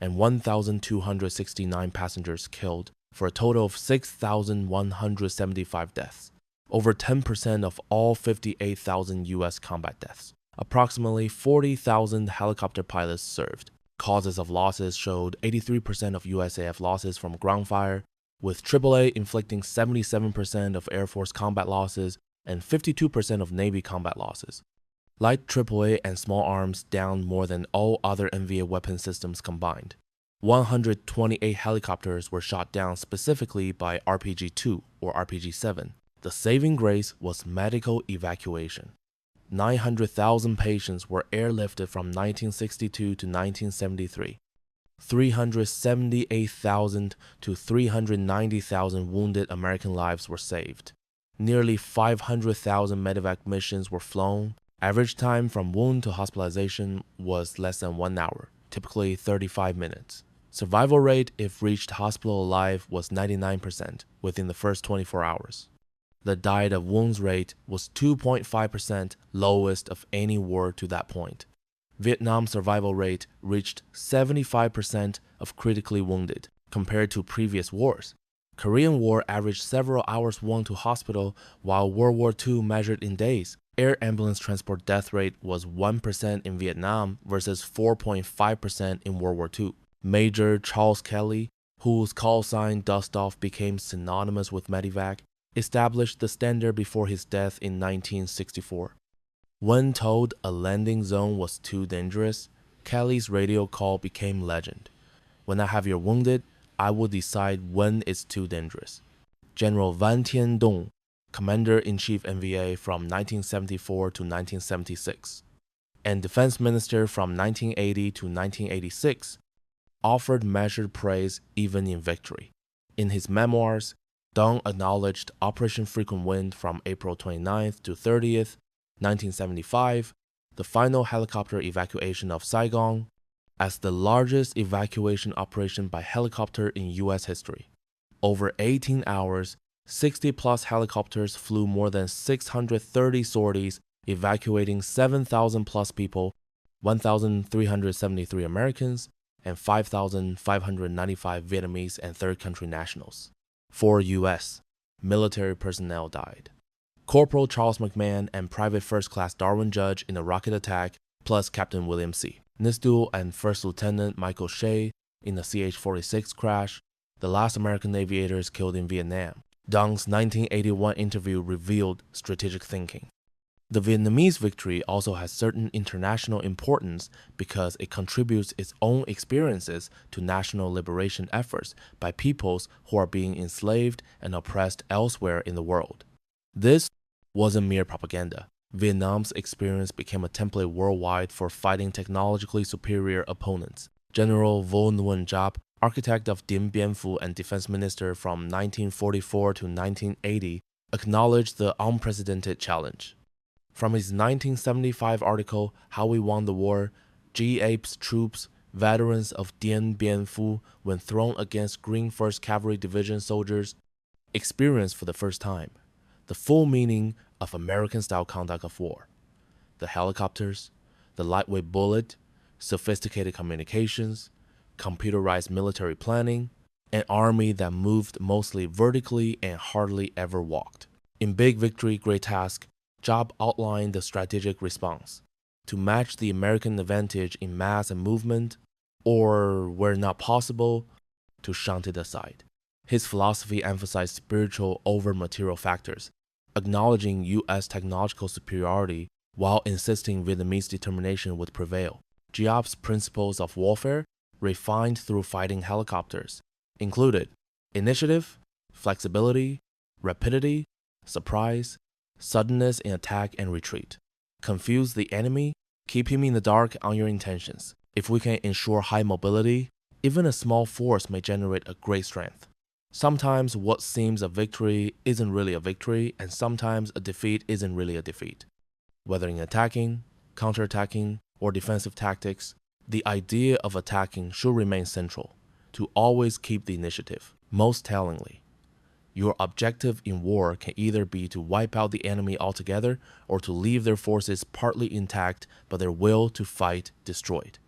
and 1,269 passengers killed, for a total of 6,175 deaths, over 10% of all 58,000 U.S. combat deaths. Approximately 40,000 helicopter pilots served. Causes of losses showed 83% of USAF losses from ground fire, with AAA inflicting 77% of Air Force combat losses and 52% of Navy combat losses. Light AAA and small arms down more than all other NVA weapon systems combined. 128 helicopters were shot down specifically by RPG-2 or RPG-7. The saving grace was medical evacuation. 900,000 patients were airlifted from 1962 to 1973. 378,000 to 390,000 wounded American lives were saved. Nearly 500,000 medevac missions were flown. Average time from wound to hospitalization was less than 1 hour, typically 35 minutes. Survival rate if reached hospital alive was 99% within the first 24 hours. The died of wounds rate was 2.5%, lowest of any war to that point. Vietnam's survival rate reached 75% of critically wounded, compared to previous wars. Korean War averaged several hours wound to hospital, while World War II measured in days. Air ambulance transport death rate was 1% in Vietnam versus 4.5% in World War II. Major Charles Kelly, whose call sign Dust-Off became synonymous with medevac, established the standard before his death in 1964. When told a landing zone was too dangerous, Kelly's radio call became legend. When I have your wounded, I will decide when it's too dangerous. General Van Tien Dong, Commander-in-Chief NVA from 1974 to 1976, and Defense Minister from 1980 to 1986, offered measured praise even in victory. In his memoirs, Dong acknowledged Operation Frequent Wind from April 29th to 30th, 1975, the final helicopter evacuation of Saigon, as the largest evacuation operation by helicopter in U.S. history. Over 18 hours, 60-plus helicopters flew more than 630 sorties, evacuating 7,000-plus people, 1,373 Americans, and 5,595 Vietnamese and third-country nationals. 4 U.S. military personnel died. Corporal Charles McMahon and Private First Class Darwin Judge in a rocket attack, plus Captain William C. Nisdell and First Lieutenant Michael Shea in the CH-46 crash, the last American aviators killed in Vietnam. Dong's 1981 interview revealed strategic thinking. The Vietnamese victory also has certain international importance because it contributes its own experiences to national liberation efforts by peoples who are being enslaved and oppressed elsewhere in the world. This wasn't mere propaganda. Vietnam's experience became a template worldwide for fighting technologically superior opponents. General Vo Nguyen Giap, architect of Dien Bien Phu and defense minister from 1944 to 1980, acknowledged the unprecedented challenge. From his 1975 article, How We Won the War, G-Ape's troops, veterans of Dien Bien Phu, when thrown against Green 1st Cavalry Division soldiers, experienced for the first time the full meaning of American-style conduct of war. The helicopters, the lightweight bullet, sophisticated communications, computerized military planning, an army that moved mostly vertically and hardly ever walked. In Big Victory, Great Task, Giap outlined the strategic response to match the American advantage in mass and movement, or, where not possible, to shunt it aside. His philosophy emphasized spiritual over material factors, acknowledging U.S. technological superiority while insisting Vietnamese determination would prevail. Giap's principles of warfare, refined through fighting helicopters, included initiative, flexibility, rapidity, surprise, suddenness in attack and retreat. Confuse the enemy, keep him in the dark on your intentions. If we can ensure high mobility, even a small force may generate a great strength. Sometimes what seems a victory isn't really a victory, and sometimes a defeat isn't really a defeat. Whether in attacking, counterattacking, or defensive tactics, the idea of attacking should remain central, to always keep the initiative. Most tellingly, your objective in war can either be to wipe out the enemy altogether or to leave their forces partly intact but their will to fight destroyed.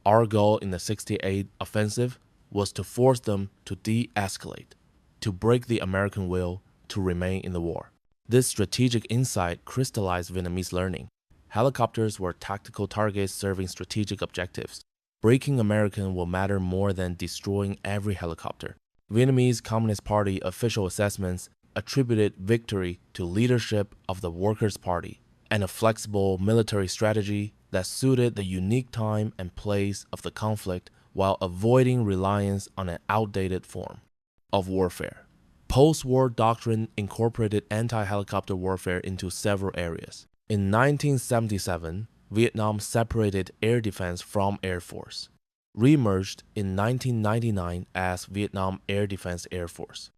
Our goal in the 68 offensive was to force them to de-escalate, to break the American will to remain in the war. This strategic insight crystallized Vietnamese learning. Helicopters were tactical targets serving strategic objectives. Breaking American will matter more than destroying every helicopter. Vietnamese Communist Party official assessments attributed victory to leadership of the Workers' Party and a flexible military strategy that suited the unique time and place of the conflict while avoiding reliance on an outdated form of warfare. Post-war doctrine incorporated anti-helicopter warfare into several areas. In 1977, Vietnam separated air defense from Air Force, re-emerged in 1999 as Vietnam Air Defense Air Force.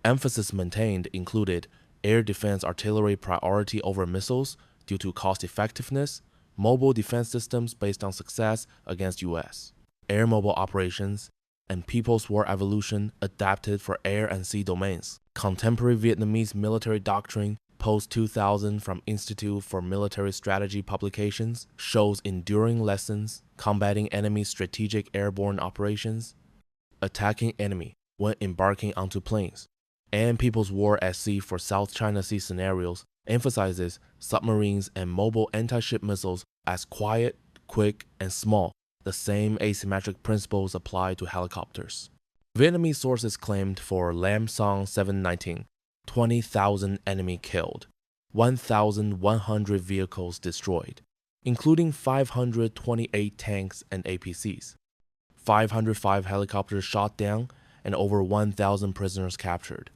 Emphasis maintained included air defense artillery priority over missiles due to cost-effectiveness, mobile defense systems based on success against U.S. Airmobile operations, and People's War evolution adapted for air and sea domains. Contemporary Vietnamese military doctrine post-2000 from Institute for Military Strategy publications shows enduring lessons combating enemy strategic airborne operations, attacking enemy when embarking onto planes, and People's War at Sea for South China Sea scenarios emphasizes submarines and mobile anti-ship missiles as quiet, quick, and small. The same asymmetric principles apply to helicopters. Vietnamese sources claimed for Lam Son 719, 20,000 enemy killed, 1,100 vehicles destroyed, including 528 tanks and APCs, 505 helicopters shot down, and over 1,000 prisoners captured.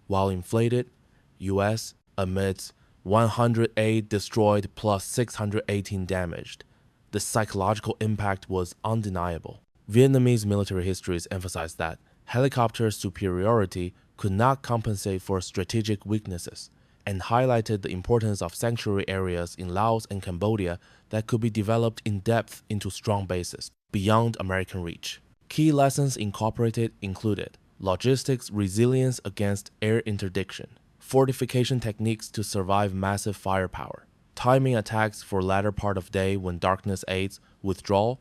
While inflated, U.S. admits 108 destroyed plus 618 damaged. The psychological impact was undeniable. Vietnamese military histories emphasize that helicopter superiority could not compensate for strategic weaknesses, and highlighted the importance of sanctuary areas in Laos and Cambodia that could be developed in depth into strong bases, beyond American reach. Key lessons incorporated included logistics resilience against air interdiction, fortification techniques to survive massive firepower, timing attacks for latter part of day when darkness aids, withdrawal,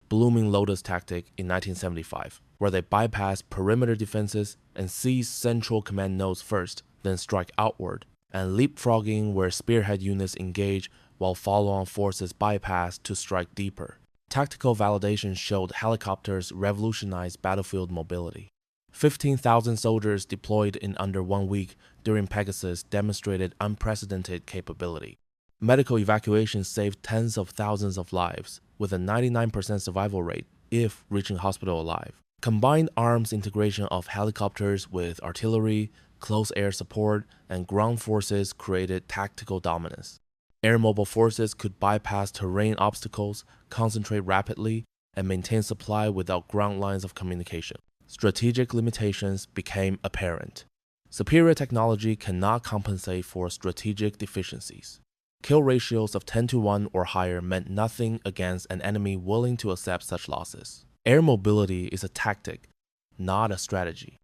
Blooming Lotus tactic in 1975, where they bypass perimeter defenses and seize central command nodes first, then strike outward, and leapfrogging where spearhead units engage while follow-on forces bypass to strike deeper. Tactical validation showed helicopters revolutionized battlefield mobility. 15,000 soldiers deployed in under 1 week during Pegasus demonstrated unprecedented capability. Medical evacuation saved tens of thousands of lives, with a 99% survival rate if reaching hospital alive. Combined arms integration of helicopters with artillery, close air support, and ground forces created tactical dominance. Airmobile forces could bypass terrain obstacles, concentrate rapidly, and maintain supply without ground lines of communication. Strategic limitations became apparent. Superior technology cannot compensate for strategic deficiencies. Kill ratios of 10-to-1 or higher meant nothing against an enemy willing to accept such losses. Air mobility is a tactic, not a strategy.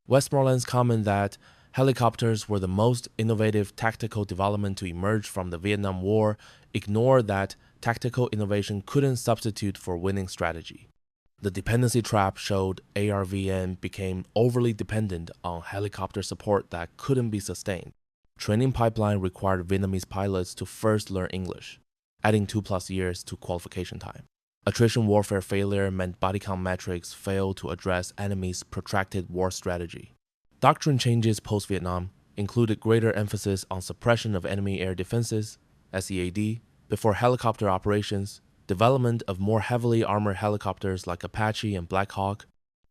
Westmoreland's comment that helicopters were the most innovative tactical development to emerge from the Vietnam War ignored that tactical innovation couldn't substitute for winning strategy. The dependency trap showed ARVN became overly dependent on helicopter support that couldn't be sustained. Training pipeline required Vietnamese pilots to first learn English, adding 2+ years to qualification time. Attrition warfare failure meant body count metrics failed to address enemies' protracted war strategy. Doctrine changes post-Vietnam included greater emphasis on suppression of enemy air defenses, SEAD, before helicopter operations, development of more heavily armored helicopters like Apache and Black Hawk,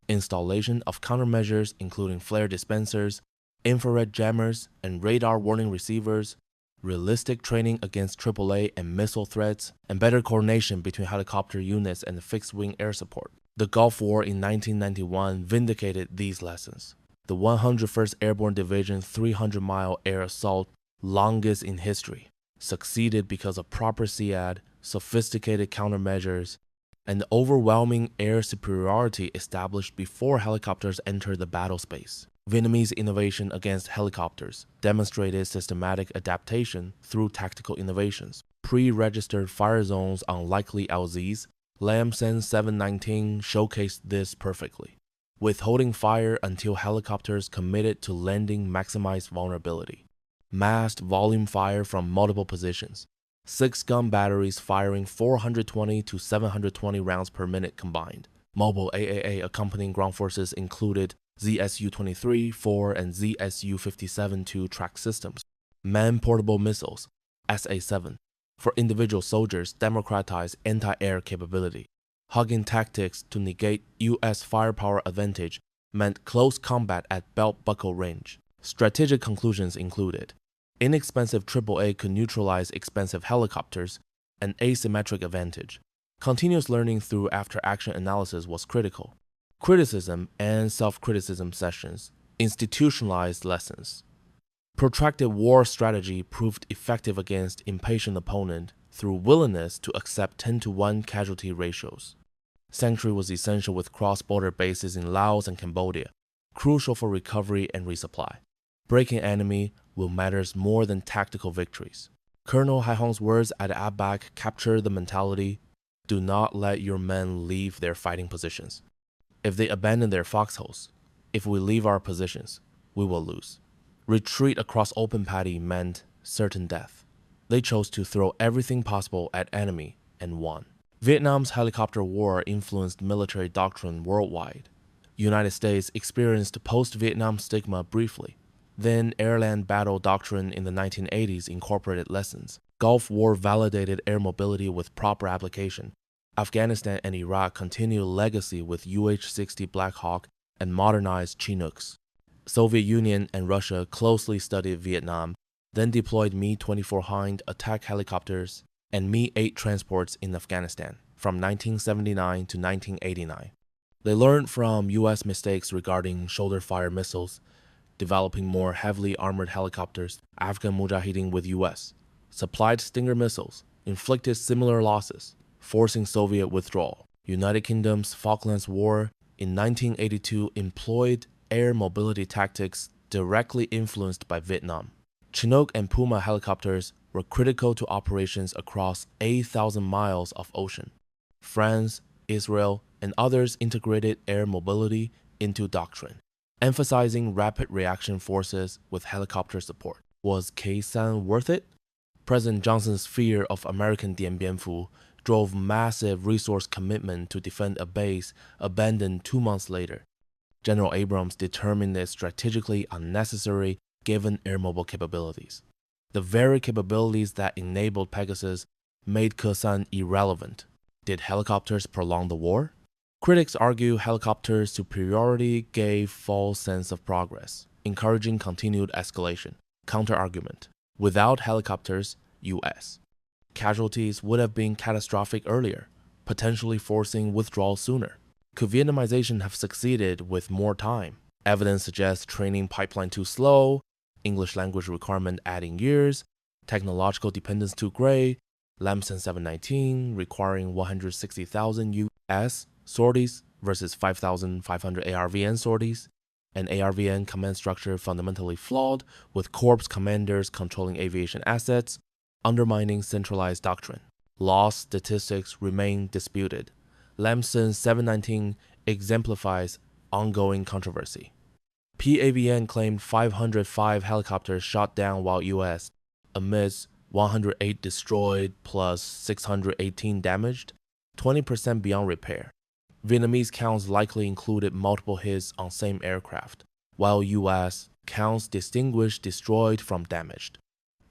installation of countermeasures including flare dispensers, infrared jammers, and radar warning receivers, realistic training against AAA and missile threats, and better coordination between helicopter units and fixed-wing air support. The Gulf War in 1991 vindicated these lessons. The 101st Airborne Division 300-mile air assault, longest in history, succeeded because of proper SEAD, sophisticated countermeasures, and the overwhelming air superiority established before helicopters entered the battle space. Vietnamese innovation against helicopters demonstrated systematic adaptation through tactical innovations. Pre-registered fire zones on likely LZs, Lam Son 719 showcased this perfectly. Withholding fire until helicopters committed to landing maximized vulnerability. Massed volume fire from multiple positions. 6-gun batteries firing 420 to 720 rounds per minute combined. Mobile AAA accompanying ground forces included ZSU-23, 4, and ZSU-57-2 track systems. Man-portable missiles, SA-7, for individual soldiers democratized anti-air capability. Hugging tactics to negate U.S. firepower advantage meant close combat at belt-buckle range. Strategic conclusions included inexpensive AAA could neutralize expensive helicopters, an asymmetric advantage. Continuous learning through after-action analysis was critical. Criticism and self-criticism sessions, institutionalized lessons. Protracted war strategy proved effective against impatient opponent through willingness to accept 10-to-1 casualty ratios. Sanctuary was essential with cross-border bases in Laos and Cambodia, crucial for recovery and resupply. Breaking enemy will matters more than tactical victories. Colonel Haihong's words at Ap Bac capture the mentality: do not let your men leave their fighting positions. If they abandon their foxholes, if we leave our positions, we will lose. Retreat across open paddy meant certain death. They chose to throw everything possible at enemy and won. Vietnam's helicopter war influenced military doctrine worldwide. United States experienced post-Vietnam stigma briefly. Then airland battle doctrine in the 1980s incorporated lessons. Gulf War validated air mobility with proper application. Afghanistan and Iraq continued legacy with UH-60 Black Hawk and modernized Chinooks. Soviet Union and Russia closely studied Vietnam, then deployed Mi-24 Hind attack helicopters and Mi-8 transports in Afghanistan from 1979 to 1989. They learned from U.S. mistakes regarding shoulder-fire missiles, developing more heavily armored helicopters, Afghan Mujahideen with U.S., supplied Stinger missiles, inflicted similar losses, forcing Soviet withdrawal. United Kingdom's Falklands War in 1982 employed air mobility tactics directly influenced by Vietnam. Chinook and Puma helicopters were critical to operations across 8,000 miles of ocean. France, Israel, and others integrated air mobility into doctrine, emphasizing rapid reaction forces with helicopter support. Was Khe-Sanh worth it? President Johnson's fear of American Dien Bien Phu drove massive resource commitment to defend a base abandoned 2 months later. General Abrams determined it strategically unnecessary given airmobile capabilities. The very capabilities that enabled Pegasus made Khe-Sanh irrelevant. Did helicopters prolong the war? Critics argue helicopters' superiority gave false sense of progress, encouraging continued escalation. Counter-argument: without helicopters, U.S. casualties would have been catastrophic earlier, potentially forcing withdrawal sooner. Could Vietnamization have succeeded with more time? Evidence suggests training pipeline too slow, English language requirement adding years, technological dependence too great, Lamson 719 requiring 160,000 U.S. sorties versus 5,500 ARVN sorties, an ARVN command structure fundamentally flawed with corps commanders controlling aviation assets, undermining centralized doctrine. Loss statistics remain disputed. Lamson 719 exemplifies ongoing controversy. PAVN claimed 505 helicopters shot down while U.S. amidst 108 destroyed plus 618 damaged, 20% beyond repair. Vietnamese counts likely included multiple hits on same aircraft, while U.S. counts distinguish destroyed from damaged.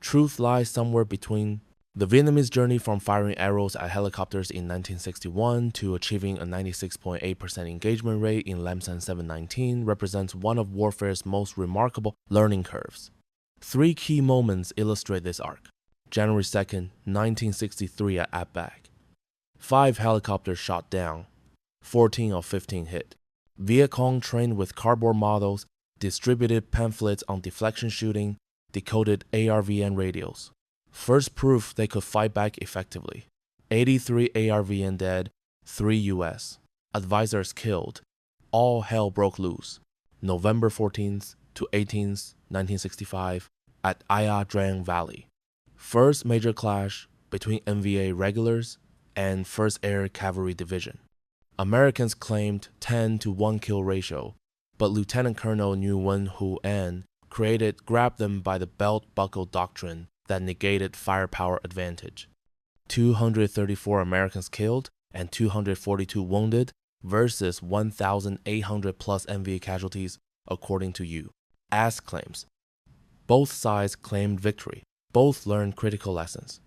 Truth lies somewhere between. The Vietnamese journey from firing arrows at helicopters in 1961 to achieving a 96.8% engagement rate in Lamson 719 represents one of warfare's most remarkable learning curves. 3 key moments illustrate this arc. January 2, 1963 at Ap Bac. 5 helicopters shot down, 14 of 15 hit. Vietcong trained with cardboard models, distributed pamphlets on deflection shooting, decoded ARVN radios. First proof they could fight back effectively. 83 ARVN dead, 3 US. Advisors killed. All hell broke loose. November 14th to 18th, 1965 at Ia Drang Valley. First major clash between NVA regulars and 1st Air Cavalry Division. Americans claimed 10-to-1 kill ratio, but Lieutenant Colonel Nguyen Hu An created grab them by the belt buckle doctrine that negated firepower advantage. 234 Americans killed and 242 wounded versus 1,800 plus NVA casualties according to Yu. As claims. Both sides claimed victory. Both learned critical lessons.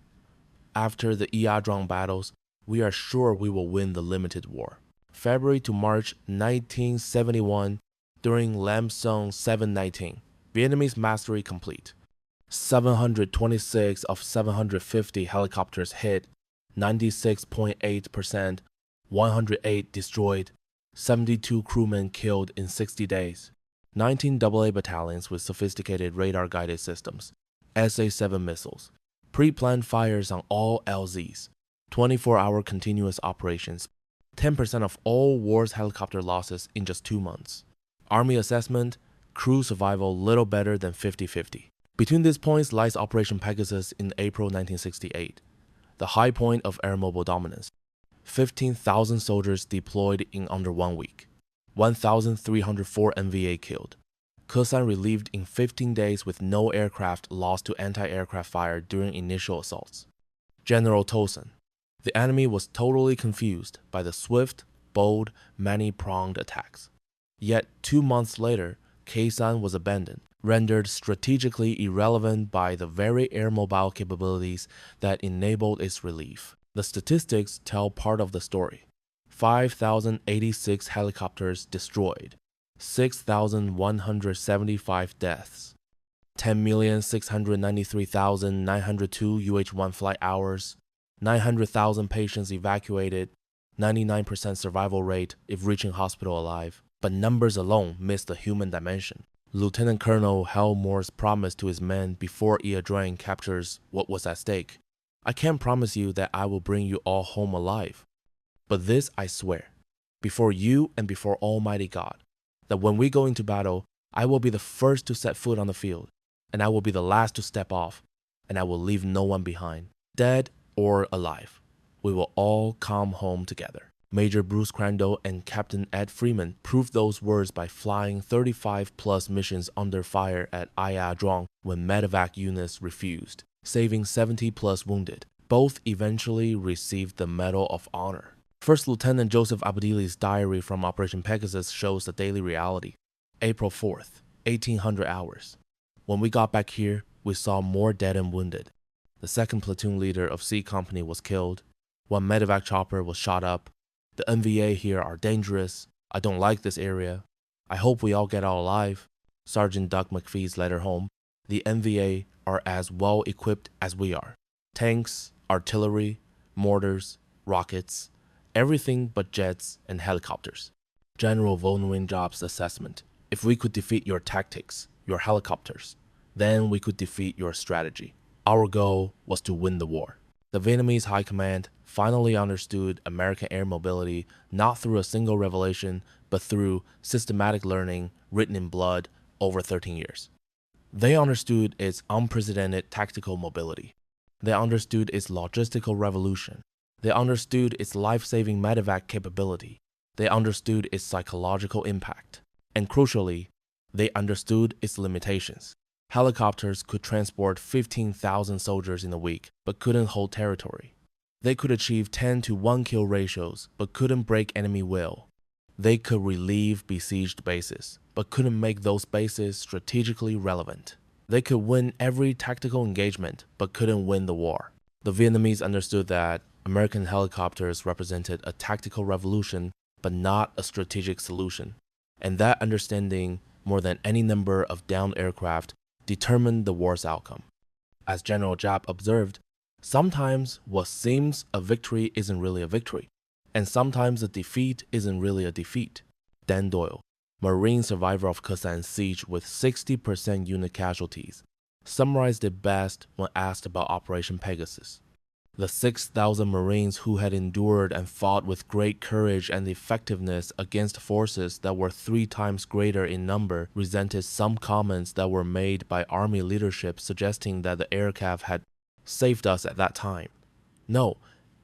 After the Ia Drang battles, we are sure we will win the limited war. February to March 1971 during Lamson 719. Vietnamese mastery complete. 726 of 750 helicopters hit, 96.8%, 108 destroyed, 72 crewmen killed in 60 days. 19 AA battalions with sophisticated radar-guided systems, SA-7 missiles, pre-planned fires on all LZs, 24-hour continuous operations, 10% of all war's helicopter losses in just 2 months. Army assessment, crew survival little better than 50-50. Between these points lies Operation Pegasus in April 1968, the high point of Airmobile dominance. 15,000 soldiers deployed in under 1 week. 1,304 NVA killed. Khe Sanh relieved in 15 days with no aircraft lost to anti-aircraft fire during initial assaults. General Tosin. The enemy was totally confused by the swift, bold, many-pronged attacks. Yet 2 months later, Khe Sanh was abandoned, rendered strategically irrelevant by the very airmobile capabilities that enabled its relief. The statistics tell part of the story. 5,086 helicopters destroyed, 6,175 deaths, 10,693,902 UH-1 flight hours, 900,000 patients evacuated, 99% survival rate if reaching hospital alive. But numbers alone miss the human dimension. Lieutenant Colonel Hal Moore's promise to his men before Ia Drang captures what was at stake. I can't promise you that I will bring you all home alive. But this I swear, before you and before Almighty God, that when we go into battle, I will be the first to set foot on the field, and I will be the last to step off, and I will leave no one behind, dead or alive. We will all come home together. Major Bruce Crandall and Captain Ed Freeman proved those words by flying 35-plus missions under fire at Ia Drang when medevac units refused, saving 70-plus wounded. Both eventually received the Medal of Honor. First Lieutenant Joseph Abdili's diary from Operation Pegasus shows the daily reality. April 4th, 1800 hours. When we got back here, we saw more dead and wounded. The second platoon leader of C Company was killed. One medevac chopper was shot up. The NVA here are dangerous. I don't like this area. I hope we all get out alive. Sergeant Doug McPhee's letter home. The NVA are as well equipped as we are. Tanks, artillery, mortars, rockets, everything but jets and helicopters. General Von Windjob's assessment. If we could defeat your tactics, your helicopters, then we could defeat your strategy. Our goal was to win the war. The Vietnamese High Command finally understood American air mobility not through a single revelation, but through systematic learning written in blood over 13 years. They understood its unprecedented tactical mobility. They understood its logistical revolution. They understood its life-saving medevac capability. They understood its psychological impact. And crucially, they understood its limitations. Helicopters could transport 15,000 soldiers in a week, but couldn't hold territory. They could achieve 10 to 1 kill ratios, but couldn't break enemy will. They could relieve besieged bases, but couldn't make those bases strategically relevant. They could win every tactical engagement, but couldn't win the war. The Vietnamese understood that American helicopters represented a tactical revolution, but not a strategic solution. And that understanding, more than any number of downed aircraft, determined the war's outcome. As General Giap observed, sometimes what seems a victory isn't really a victory, and sometimes a defeat isn't really a defeat. Dan Doyle, Marine survivor of Khe Sanh siege with 60% unit casualties, summarized it best when asked about Operation Pegasus. The 6,000 Marines who had endured and fought with great courage and effectiveness against forces that were 3 times greater in number resented some comments that were made by Army leadership suggesting that the aircraft had saved us at that time. No,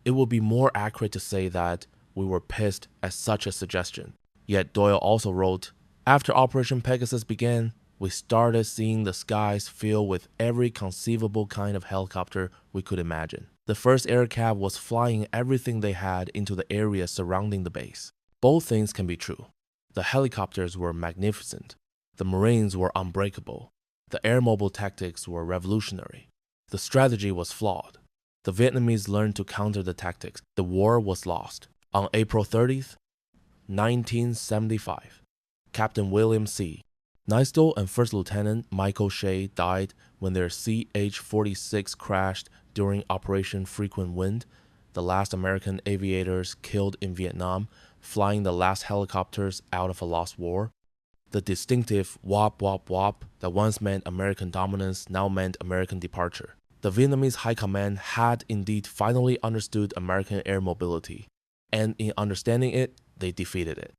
it would be more accurate to say that we were pissed at such a suggestion. Yet Doyle also wrote, after Operation Pegasus began, we started seeing the skies fill with every conceivable kind of helicopter we could imagine. The first aircraft was flying everything they had into the area surrounding the base. Both things can be true. The helicopters were magnificent. The Marines were unbreakable. The Airmobile tactics were revolutionary. The strategy was flawed. The Vietnamese learned to counter the tactics. The war was lost. On April 30th, 1975, Captain William C. Nystole and First Lieutenant Michael Shea died when their CH-46 crashed during Operation Frequent Wind, the last American aviators killed in Vietnam, flying the last helicopters out of a lost war. The distinctive wop wop wop that once meant American dominance now meant American departure. The Vietnamese High Command had indeed finally understood American air mobility, and in understanding it, they defeated it.